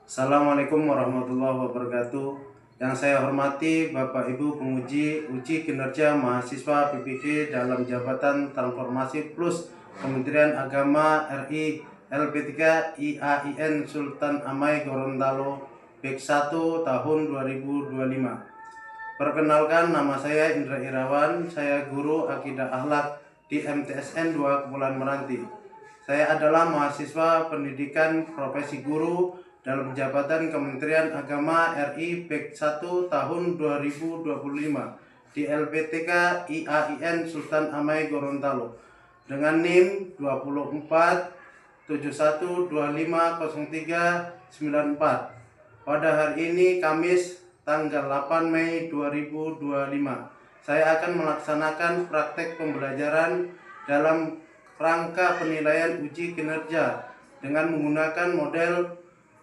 Assalamualaikum warahmatullahi wabarakatuh. Yang saya hormati Bapak Ibu penguji uji kinerja mahasiswa PPG dalam jabatan Transformasi Plus Kementerian Agama RI LP3 IAIN Sultan Amai Gorontalo BEK 1 tahun 2025. Perkenalkan, nama saya Indra Irawan, saya guru Akidah Akhlak di MTSN 2 Kepulauan Meranti. Saya adalah mahasiswa pendidikan profesi guru dalam jabatan Kementerian Agama RI BEK 1 tahun 2025 di LP3 IAIN Sultan Amai Gorontalo dengan NIM 24.71250394. Pada hari ini Kamis tanggal 8 Mei 2025, saya akan melaksanakan praktek pembelajaran dalam rangka penilaian uji kinerja dengan menggunakan model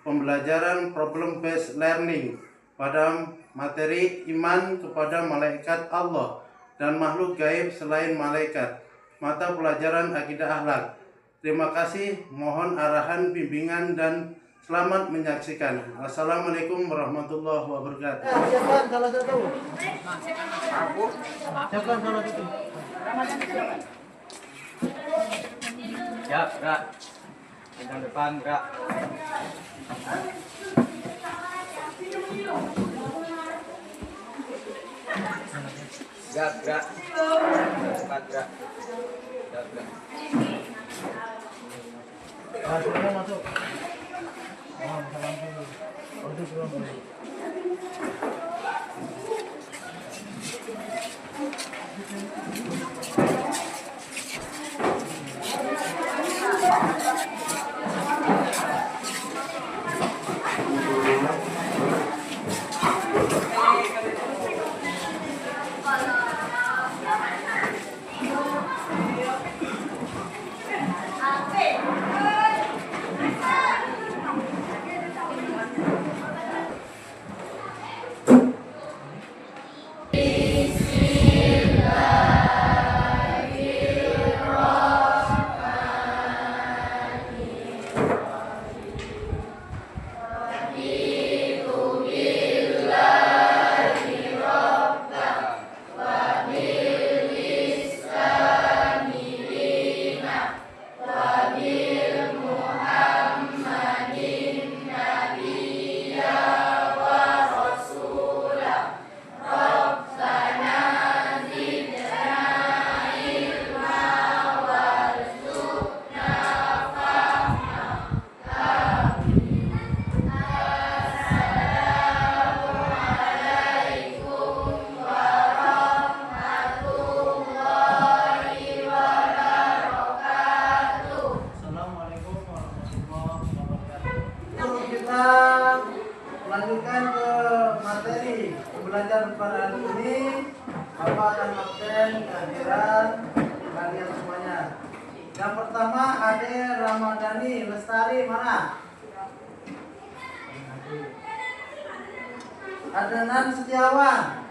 pembelajaran problem based learning pada materi iman kepada malaikat Allah dan makhluk gaib selain malaikat, mata pelajaran akidah akhlak. Terima kasih, mohon arahan, bimbingan, dan selamat menyaksikan. Assalamualaikum warahmatullahi wabarakatuh. Siapkan salah satu. Siapkan salah satu. Siap, gerak. Yang depan, gerak. Gerak. Cepat, gerak. Gerak. Silakan masuk. Bisa langsung. Duduk dulu. Lanjutkan ke materi pembelajaran pada hari ini. Bapak akan absen kehadiran kalian semuanya. Yang pertama Ade Ramadhani Lestari, mana? Adnan Setiawan,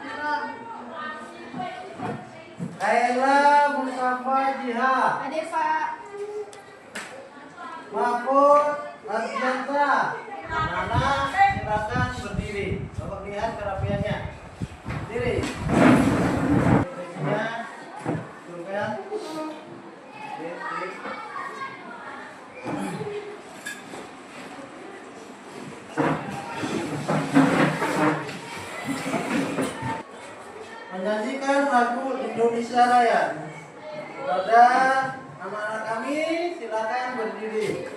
Kaila Mustafa Jiha, Ada Pak. Mahfud Ardianta. Nana, silakan berdiri. Bapak lihat kerapiannya. Berdiri. Posisinya, turunkan. Menyanyikan lagu Indonesia Raya. Kepada anak-anak kami, silakan berdiri.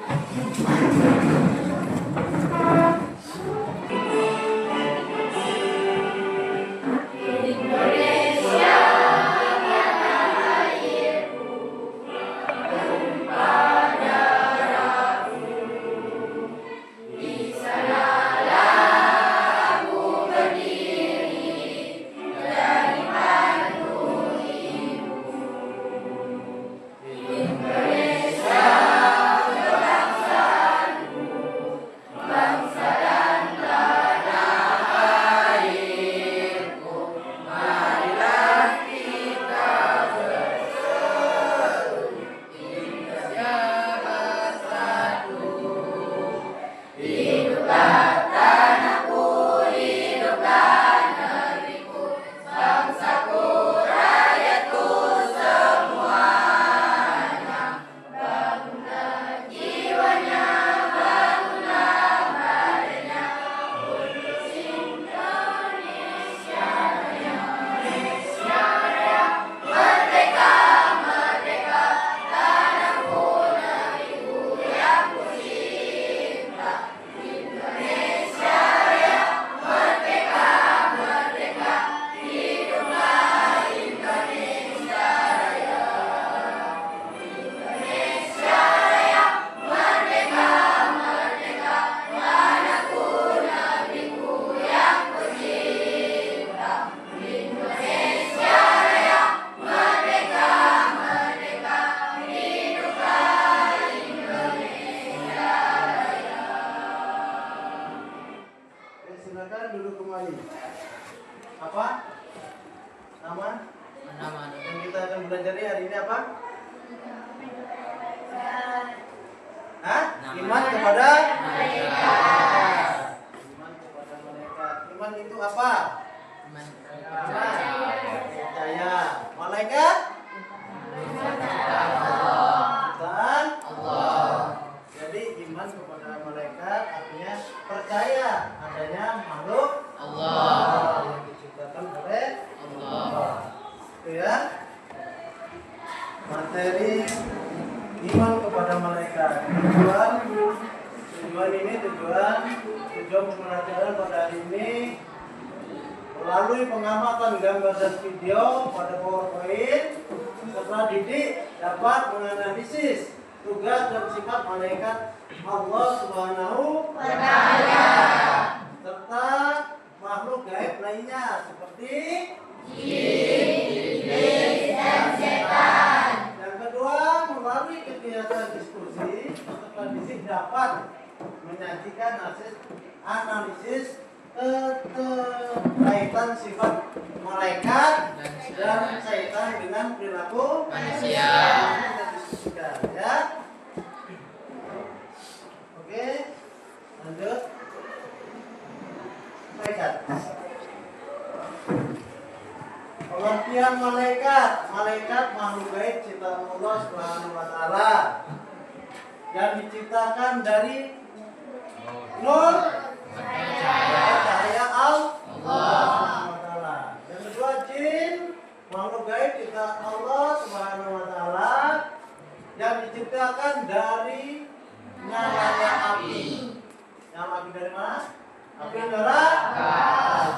silakan duduk kembali. Apa? Nama? Yang kita akan belajar hari ini apa? Hah? Iman kepada malaikat. Iman kepada malaikat. Iman itu apa? Percaya. Malaikat? Ciptaan Allah. Jadi iman kepada malaikat artinya percaya adanya makhluk Allah yang diciptakan oleh Allah. Itu ya. Materi iman kepada malaikat. Tujuan pembelajaran pada hari ini melalui pengamatan gambar dan video pada PowerPoint, peserta didik dapat menganalisis tugas dan sifat malaikat Allah Subhanahu wa Ta'ala serta makhluk gaib lainnya seperti jin, iblis, dan setan. Yang kedua, melalui kegiatan diskusi, peserta didik dapat menyajikan hasil analisis kaitan sifat malaikat dan setan dengan perilaku manusia. Kita diskusikan ya. Oke, lanjut. Malaikat. Pengertian malaikat. Malaikat makhluk gaib ciptaan Allah Subhanahu wa Ta'ala yang diciptakan dari nur cahaya Allah. Yang kedua, jin makhluk gaib ciptaan Allah Subhanahu wa Ta'ala yang diciptakan dari nyalanya api. Yang api dari mana? Api neraka.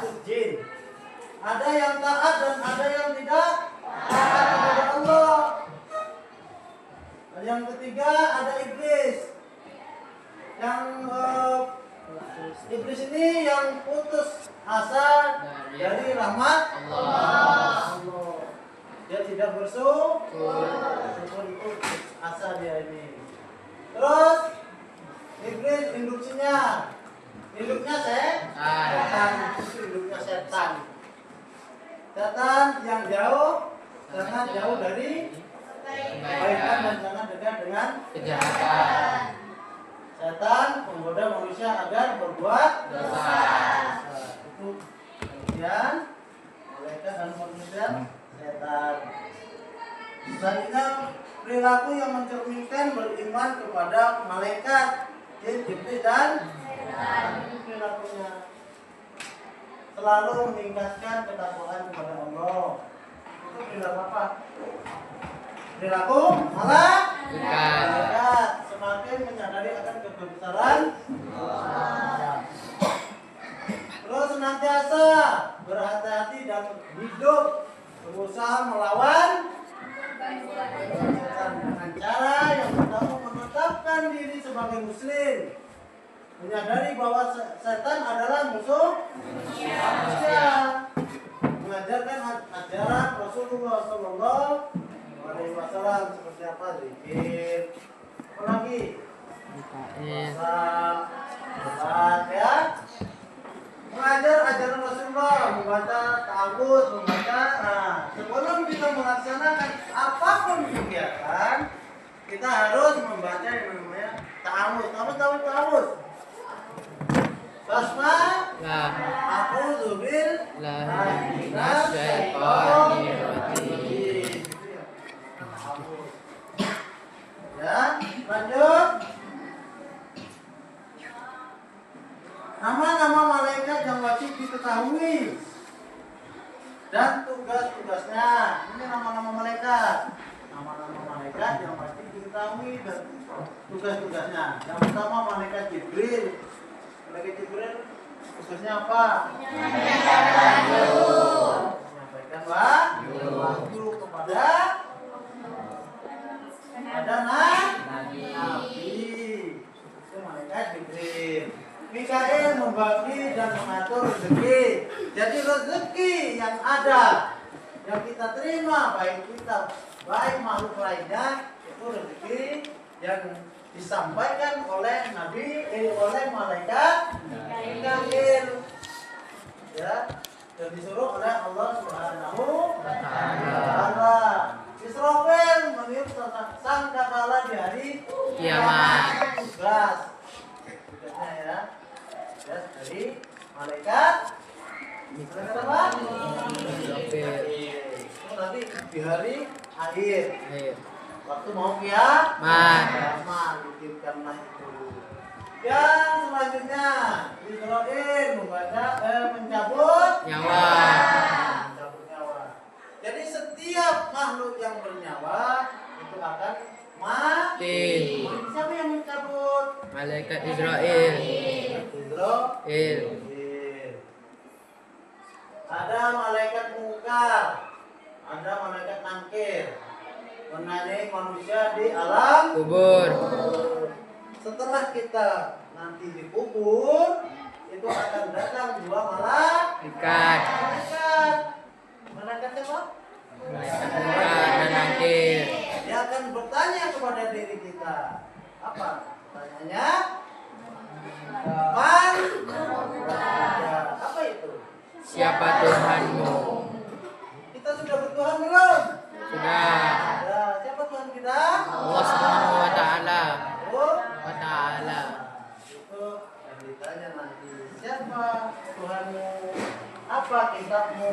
Itu jin. Ada yang taat dan ada yang tidak taat kepada Allah. Dan yang ketiga ada iblis. Yang iblis ini yang putus asa dari rahmat Allah. Dia tidak bersyukur, putus asa dia ini. Terus iblis induknya setan. Induknya setan. Setan yang jauh, jangan jauh dari kebaikan dan jangan dekat dengan kejahatan. Setan menggoda manusia agar berbuat dosa. Itu kemudian malaikat dan manusia setan. Selanjutnya perilaku yang mencerminkan beriman kepada malaikat, jin, iblis dan setan. Itu perilakunya. Selalu meningkatkan ketakwaan kepada Allah. Itu perilaku apa? Perilaku malaikat. Semakin menyadari akan kebesaran Allah. Terus senantiasa berhati-hati dalam hidup, berusaha melawan dengan cara yang pertama menetapkan diri sebagai muslim, menyadari bahwa setan adalah musuh manusia, mengajarkan ajaran Rasulullah SAW seperti apa, zikir, apa lagi, sholat, ya, mengajar ajaran Rasulullah, membaca ta'awudz, sebelum kita melaksanakan apapun kegiatan, kita harus membaca yang namanya ta'awudz. Apa ta'awudz? Basmalah. A'udzu billahi minasyaitonir rajim. Ya, lanjut. Nama-nama malaikat yang wajib diketahui dan tugas-tugasnya. Ini nama-nama malaikat. Nama-nama malaikat yang wajib diketahui dan tugas-tugasnya. Yang pertama malaikat Jibril. Malaikat Jibril tugasnya apa? Menyampaikan wahyu kepada nabi. Itu malaikat Jibril. Mikail membagi dan mengatur rezeki. Jadi rezeki yang ada, yang kita terima, baik kita, baik makhluk lainnya, itu rezeki yang disampaikan oleh oleh malaikat Mikail. dan disuruh oleh Allah Subhanahu wa Ta'ala. Israfil meniup sangkakala di hari kiamat. Tugas ya. Tugas dari malaikat. Malaikat apa? Itu nanti di hari akhir. Waktu mau kiamat ditiupkanlah itu. Yang selanjutnya Israfil mencabut Nyawa. mencabut nyawa. Jadi setiap makhluk yang bernyawa itu akan mati. Siapa yang mencabut? Malaikat Israel. Israfil. Ada malaikat mungkar, ada malaikat nangkir, menanyai manusia di alam Kubur. Setelah kita nanti dikubur, itu akan datang dua Ikat. malaikat siapa? Malaikat mungkar dan nakir. Dia akan bertanya kepada diri kita. Apa pertanyaannya? Man? Apa itu? Siapa Tuhanmu? Kita sudah bertuhan belum? Sudah. Ada. Siapa Tuhan kita? Allah Subhanahu wa Ta'ala. Oh. Wa Ta'ala. Itu yang ditanya nanti. Siapa Tuhanmu? Apa kitabmu?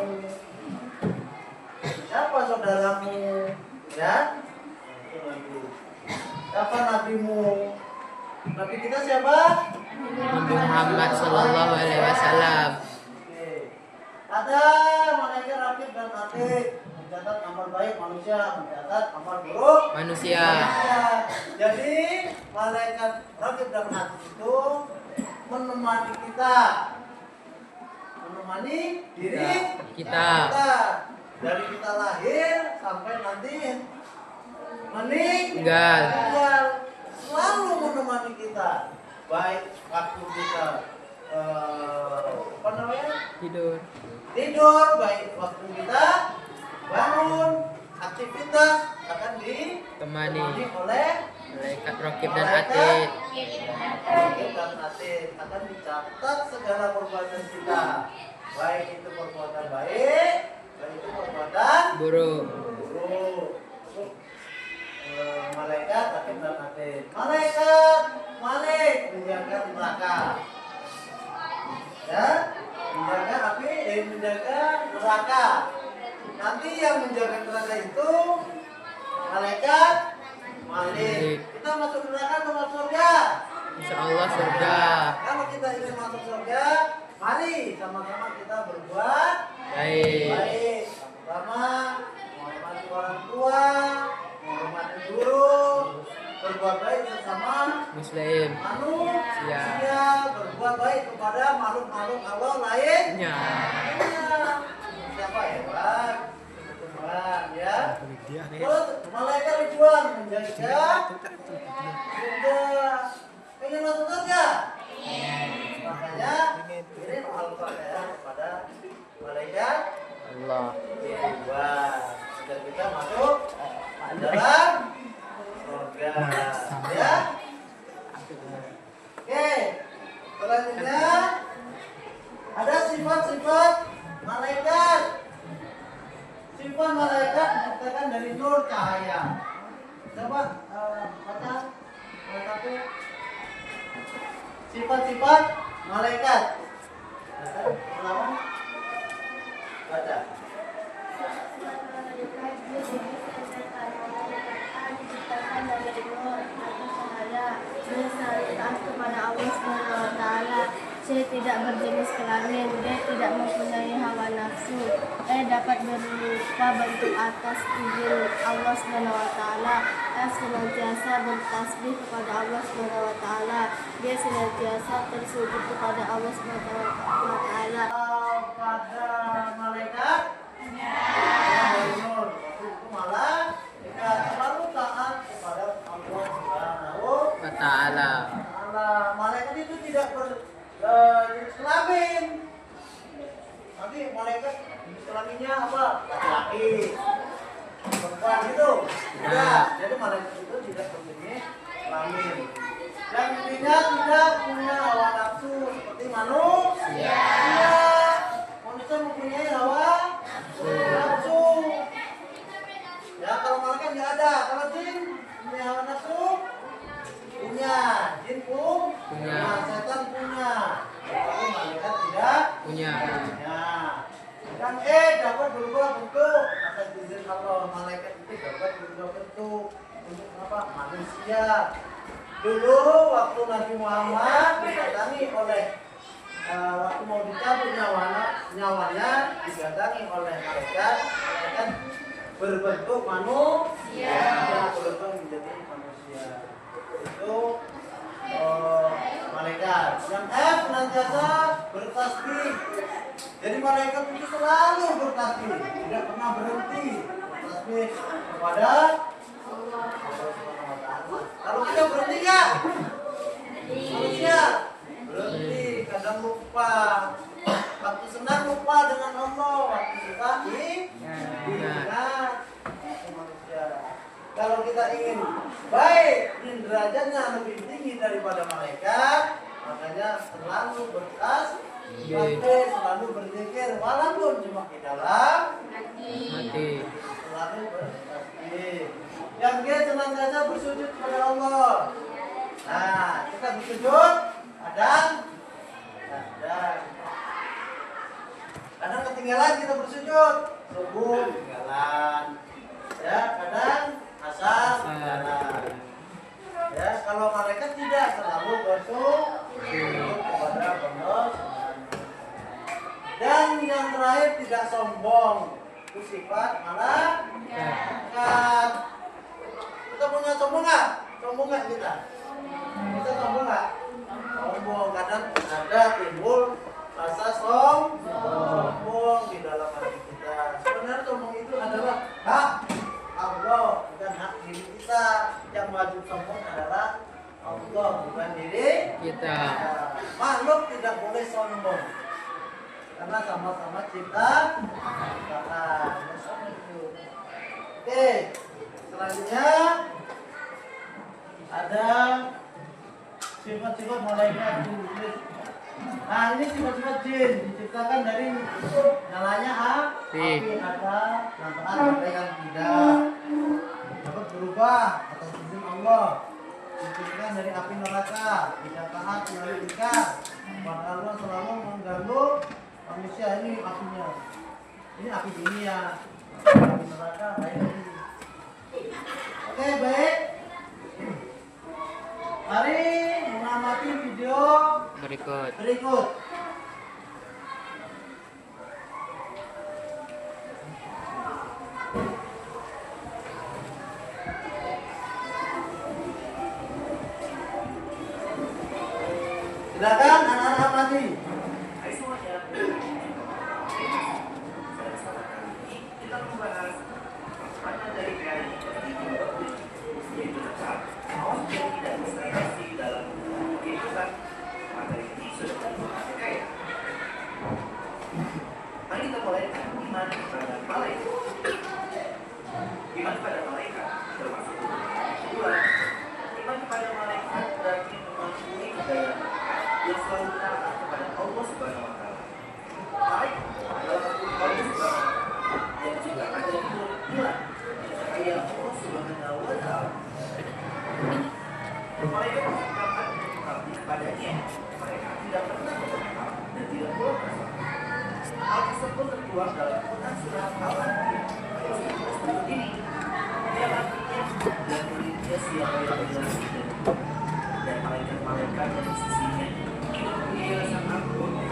Siapa saudaramu? Ya? Itu nanti. Siapa nabimu? Nabi kita siapa? Nabi Muhammad Sallallahu Alaihi Wasallam. Oke. Ada malaikat rakib dan atid mencatat amal baik manusia, mencatat amal buruk Manusia. Jadi malaikat rakib dan atid itu menemani kita, menemani diri Kita. dari kita lahir sampai nanti Meninggal. selalu menemani kita, baik waktu kita apa namanya tidur, baik waktu kita bangun, aktivitas akan ditemani oleh Malaikat Rakib dan Atid. Rakib dan atid akan dicatat segala perbuatan kita, baik itu perbuatan baik, baik itu perbuatan Buruk. buruk. Malaikat rakib dan atid. Malaikat Malik menjaga neraka, ya, menjaga api, menjaga neraka. Nanti yang menjaga neraka itu malaikat Malik. Kita masuk neraka atau masuk surga? Insya Allah surga. Kalau kita ingin masuk surga, mari sama-sama kita berbuat Baik. baik. Pertama, menghormati orang tua, menghormati guru, berbuat baik sesama Muslim. manusia, berbuat baik kepada makhluk-makhluk Allah lainnya. Siapa hebat? Tuhan, ya. Terus malaikat Ridwan menjaga surga. Pengen masuk surga? Makanya kirim Al-Fatihah kepada malaikat Allah. Ridwan agar kita masuk dalam surga. Ya. Oke. Selanjutnya ada sifat-sifat malaikat. Sifat malaikat diciptakan dari nur cahaya. Coba baca satu sifat-sifat malaikat. Pertama, baca. Diciptakan dari nur atau cahaya bersyariat kepada Allah Subhanahu wa Ta'ala. C. Tidak berjenis kelamin. D. Tidak mempunyai hawa nafsu. E. Dapat berupa bentuk atas izin Allah Subhanahu wa Ta'ala. F. Senantiasa bertasbih kepada Allah Subhanahu wa Ta'ala. G. Senantiasa tersujud kepada Allah Subhanahu wa Ta'ala. Pada malaikat dari nur itu malah kita selalu taat kepada Allah Subhanahu Wa Ta'ala. Ta'ala. Malaikat itu tidak berjenis kelamin. Nanti malaikat jenis kelaminnya apa? Laki-laki, perempuan gitu. Tidak. Jadi malaikat itu tidak berjenis kelamin. Dan tidak punya hawa nafsu seperti manusia. Manusia mempunyai Dulu waktu Nabi Muhammad didatangi oleh waktu mau dicabut nyawanya didatangi oleh malaikat berbentuk manusia, berubah menjadi manusia. Itu malaikat. Yang F senantiasa bertasbih. Jadi malaikat itu selalu bertasbih, tidak pernah berhenti bertasbih kepada Allah Subhanahu wa taala. Kalau kita berhenti nggak? Manusia berhenti, kadang lupa. Waktu senang lupa dengan Allah, waktu suka ingat manusia. Kalau kita ingin baik, derajatnya lebih tinggi daripada malaikat, makanya selalu bertasbih, selalu berzikir, walaupun cuma di dalam hati. Selalu bertasbih. Yang dia senantiasa bersujud kepada Allah. Nah, kita bersujud, kadang ketinggalan kita bersujud, subuh ketinggalan, ya kadang asar ketinggalan. Ya kalau malaikat tidak, selalu bersujud kepada Allah. Dan yang terakhir tidak sombong, itu sifat malaikat. Kita punya sombong nggak? Sombong nggak kita? Kita sombong nggak? Sombong, kadang ada timbul rasa sombong di dalam hati kita. Sebenarnya sombong itu adalah hak Allah, bukan hak diri kita. Yang wajib sombong adalah Allah, bukan diri kita. Makhluk tidak boleh sombong karena sama-sama ciptaan. Oke, selanjutnya ada sifat-sifat malaikat. Nah, ini sifat-sifat jin diciptakan dari nyalanya api, ada lantaran ada yang tidak dapat berubah atas izin Allah, diciptakan dari api neraka, tidak taat melalui ikat. Maka Allah selalu mengganggu manusia. Ini apinya, ini api dunia, api neraka lain ini. Oke, baik. Mari mengamati video berikut. Silakan anak-anak amati. Kita membahas makna dari reality yaitu tetap mau tidak investasi dalam kehidupan materi ini sudah kaya. Mari kita mulai dengan iman kepada malaikat. Iman kepada malaikat termasuk kedua. Iman kepada malaikat berarti mematuhi keadaan yang selalu taat kepada Allah Subhanahu wa taala. Malaikat adalah makhluk Allah Subhanahu wa taala yang juga ada di bulan cahaya Allah Subhanahu wa taala. Malaikat menciptakan mengabdi kepadanya. Mereka tidak pernah berpengaruh dan tidak pula bersalah. Hal tersebut tertuang dalam Quran surah Al-Anbiya ayat 19 berikut ini. Dia artinya dan muridnya siapa yang berjalan dan malaikat-malaikat yang di sisinya itu dia sangat berubah.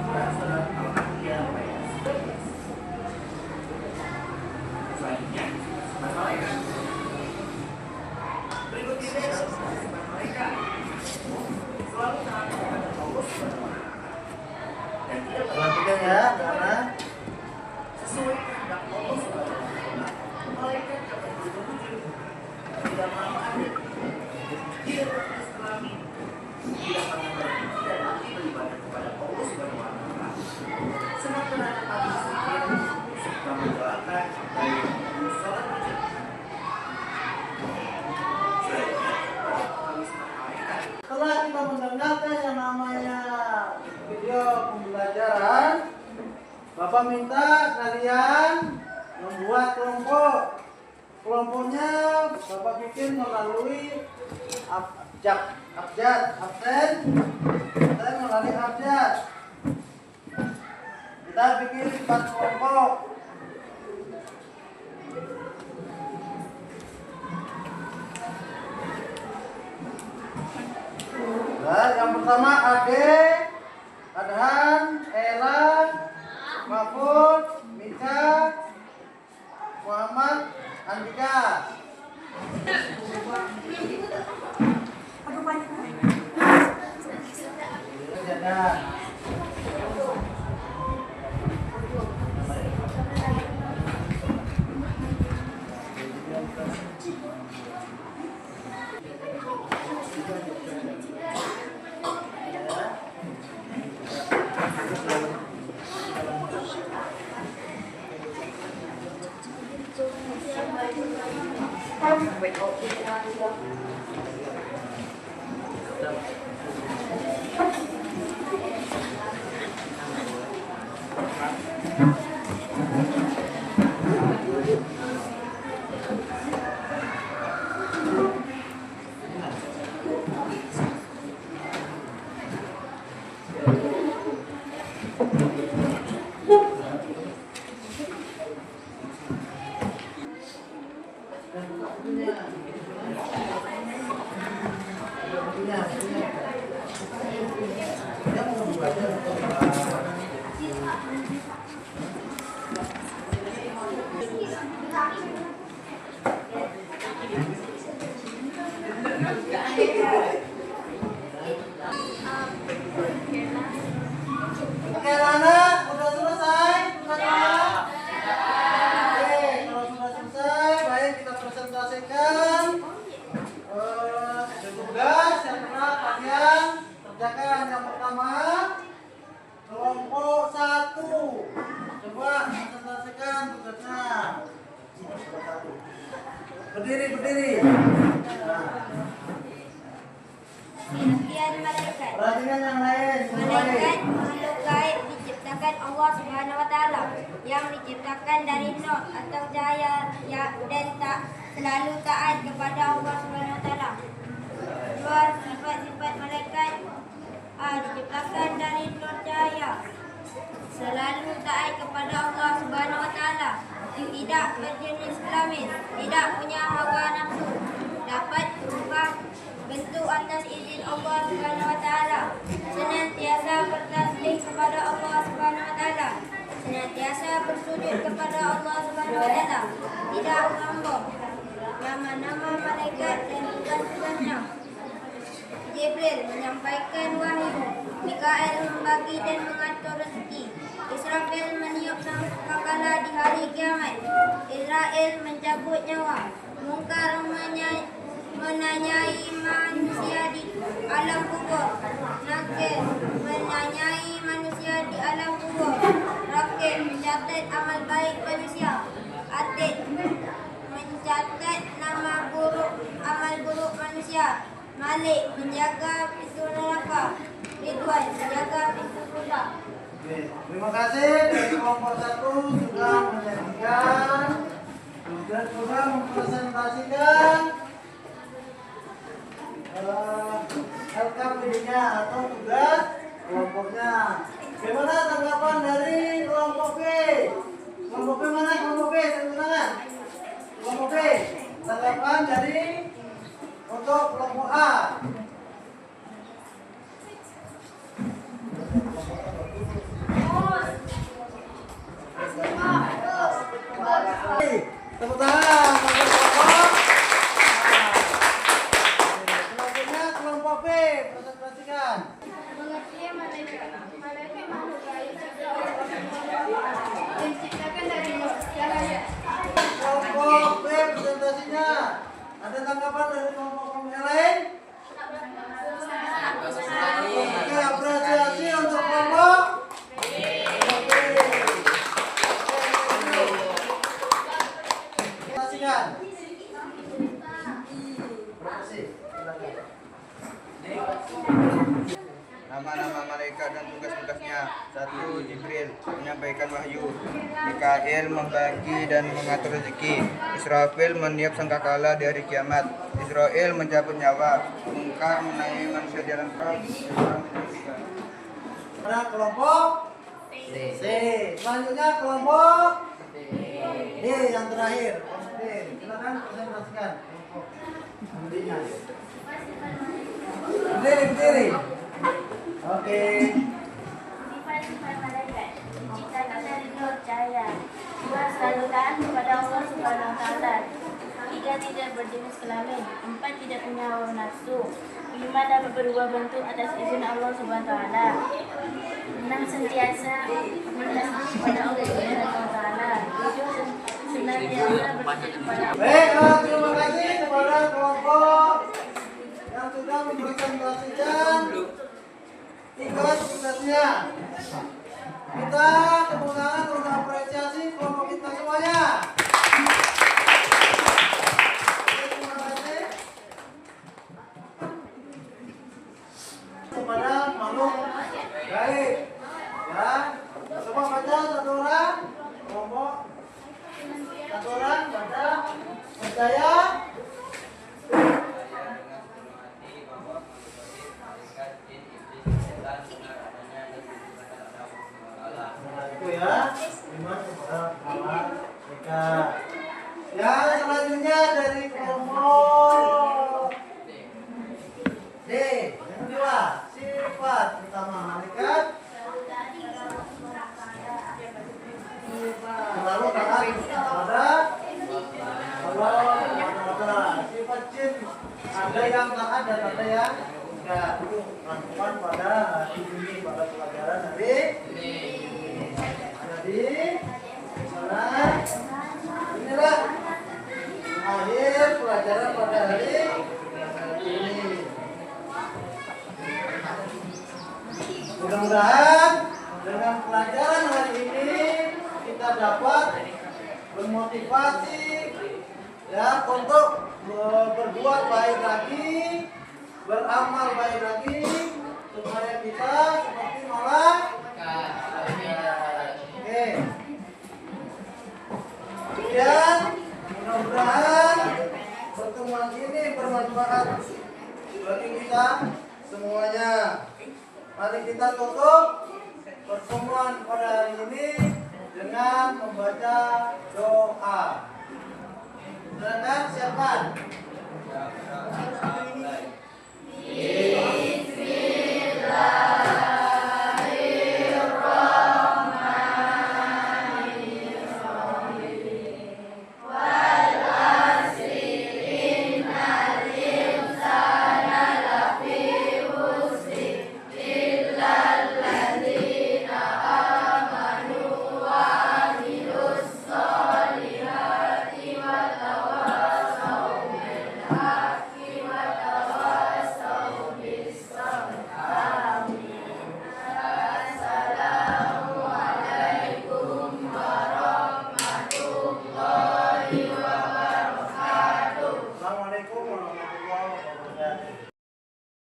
Bulan surat Al-Anbiya ayat 19. Selanjutnya sifat malaikat. Berikut ini adalah sifat malaikat. Selalu taat kepada Allah Subhanahu wa taala dan tidak Perhatikan ya, karena sesuai kehendak Allah Subhanahu wa taala. Malaikat dapat berwujud tidak malu ada, tidak berjenis kelamin, tidak pernah berhenti dan mati beribadah kepada Allah Subhanahu wa taala. Sementara kami sedikit serta mendoakan dari sholat wujud. setelah kita mendengarkan yang namanya video pembelajaran, Bapak minta kalian membuat kelompok. Kelompoknya Bapak bikin melalui abjad melalui abjad. Kita bikin 4 kelompok. Yang pertama Ade, Adhan, Elan, Mahfud, Mika, Muhammad, Andika. Jaga. Oke, anak, udah selesai? Oke, kalau sudah selesai, baik kita presentasikan tugas yang pernah kalian kerjakan. Yang pertama, kelompok 1. Coba presentasikan tugasnya. Berdiri. Sekian malaikat. Perhatikan yang lain. Malaikat makhluk gaib diciptakan Allah Subhanahu wa taala yang diciptakan dari nur atau cahaya dan tak selalu taat kepada Allah Subhanahu wa taala. Dua sifat-sifat malaikat diciptakan dari nur cahaya, selalu taat kepada Allah Subhanahu wa taala, tidak berjenis kelamin, tidak punya hawa nafsu, dapat berubah bentuk atas izin Allah Subhanahu wa taala, senantiasa bertasbih kepada Allah Subhanahu wa taala, senantiasa bersujud kepada Allah Subhanahu wa taala, tidak sombong. Nama-nama malaikat dan tugas-tugasnya. Jibril menyampaikan wahyu, Mikael membagi dan mengatur rezeki, Israfil meniup sangkakala di hari kiamat, Israel mencabut nyawa, Munkar menanyai manusia di alam kubur, Nakir menanyai manusia di alam kubur, Rakib mencatat amal baik manusia, Atid mencatat nama buruk amal buruk manusia, Malik menjaga pintu neraka, Ridwan menjaga pintu surga. Oke, terima kasih dari kelompok 1 sudah menyajikan sudah mempresentasikan LKPD-nya atau tugas kelompoknya. Bagaimana tanggapan dari kelompok B? Kelompok B mana? Kelompok B, tepuk tangan. Kelompok B, tanggapan dari untuk kelompok A. Tepuk tangan untuk kelompok. Selanjutnya kelompok B, presentasikan. Pengertian malaikat. Malaikat makhluk gaib diciptakan dari nur cahaya. Kelompok B presentasinya. Ada tanggapan dari kelompok yang lain? Oke, apresiasi untuk kelompok. Presentasikan. Nama-nama malaikat dan tugas-tugasnya. 1. Jibril menyampaikan wahyu, Mikael membagi dan mengatur rezeki, Israfil meniup sangkakala di hari kiamat, Israel mencabut nyawa, Munkar menanyai manusia di alam kubur. Pada kelompok C. Selanjutnya kelompok D yang terakhir. Kelompok D. Silakan presentasikan kelompok D-nya. Berdiri. Oke. Sifat-sifat malaikat. Diciptakan dari nur cahaya. 2. Selalu taat kepada Allah Subhanahu wa taala. 3. Tidak berjenis kelamin. 4. Tidak punya hawa nafsu. 5. Dapat berubah bentuk atas izin Allah Subhanahu wa taala. 6. Senantiasa bertasbih kepada Allah Subhanahu wa taala. 7. Senantiasa berzikir kepada Allah. Baik, terima kasih kepada kelompok yang sudah mempresentasikan tugas-tugasnya. Kita tepuk tangan untuk apresiasi kelompok kita semuanya. Terima kasih kepada makhluk gaib. Ya, coba baca satu orang kelompok. Satu orang baca percaya. Itu ya, iman kepada Allah mereka. Ya, selanjutnya dari kelompok D, yang kedua, sifat utama malaikat. Selalu taat kepada Allah. Sifat jin ada yang taat dan ada yang enggak. Itu rangkuman pada hari ini pada pelajaran hari ini. Jadi sana inilah akhir pelajaran pada hari ini. Mudah-mudahan dengan pelajaran hari ini kita dapat bermotivasi ya untuk berbuat baik lagi, beramal baik lagi supaya kita seperti malaikat. Oke. Dan mudah-mudahan pertemuan ini bermanfaat bagi kita semuanya. Mari kita tutup pertemuan pada hari ini dengan membaca doa. Silakan siapkan.